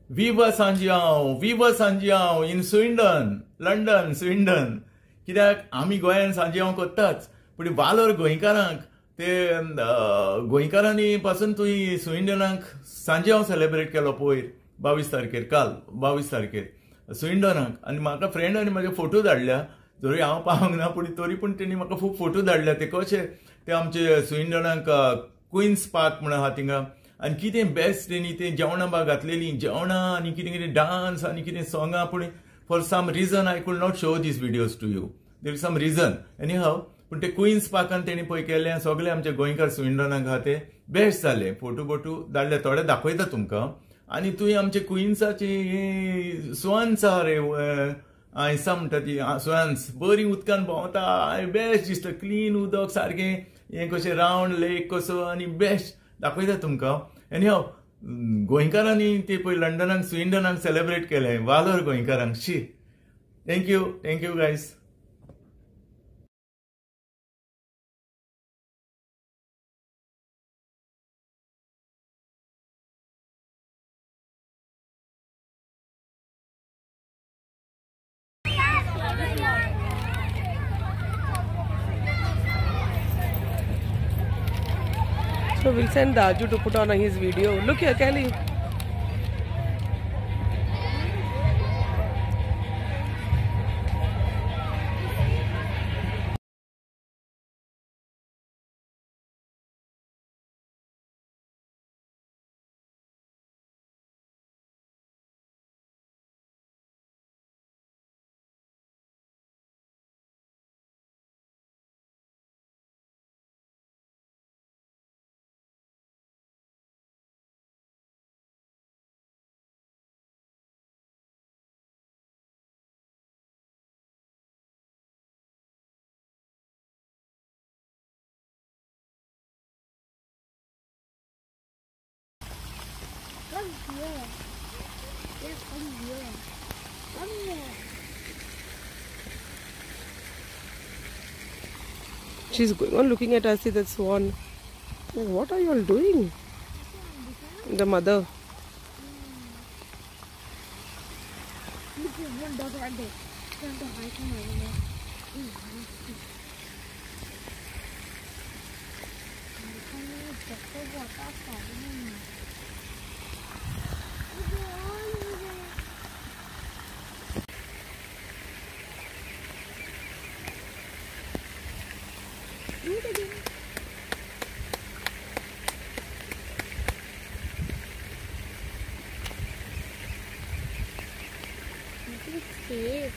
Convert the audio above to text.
विवा सांजियांव इन Swindon, London, Swindon. कित्याक आमी गोंयांत सांजियांव करताच, पूण वालोर गोंयकारांक ते गोंयकारांनी पासून तुवें स्विंडनाक सांजियांव सेलेब्रेट केलो पयर 22 तारखेर, काल 22 तारखेर स्विंडनाक. आनी म्हाका फ्रेंडांनी म्हाजे फोटो धाडल्या, जरी हांव पावूंक ना पूण तरी पूण तेणी म्हाका खूब फोटो धाडल्या. ते कशे ते आमचे स्विंडनाक क्विन्स पार्क म्हणून आहा थिंगा. आनी कितें बेस्ट तेणी ते जेवणां बाग घातलेलीं, जेवणां आनी कितें कितें डान्स आनी कितें सोंगां. पूण for some reason I could not show these videos to you. There is some reason anyhow. पूण ते क्विन्स पार्कान तेणी पळय केलें, सगळे आमचे गोंयकार स्विंडनाक आहा ते बेस्ट जाले. फोटो बोटो धाडले, थोडे दाखयता तुमकां. आनी तुवें आमचे क्विन्साची स्वान्स आहा रे, आयसां म्हणटा ती स्वान्स, बरी उदकान भोंवता, बेस्ट दिसता. क्लीन उदक सारकें, हें कशें रावंड लेक कसो, आनी बेस्ट दाखयता तुमकां. एनी हाव गोंयकारांनी ते पळय लंडनाक स्विंडनाक सेलेब्रेट केलें, वालोर गोंयकारांक. She, thank you guys. So we'll send Daju to put on his video. Look here, Kelly. Come here. Yeah, come here. Come here. She's going on looking at us, see that swan. Like, what are you all doing? The mother. Look at one dog right there. Come to hide from everywhere. Safe,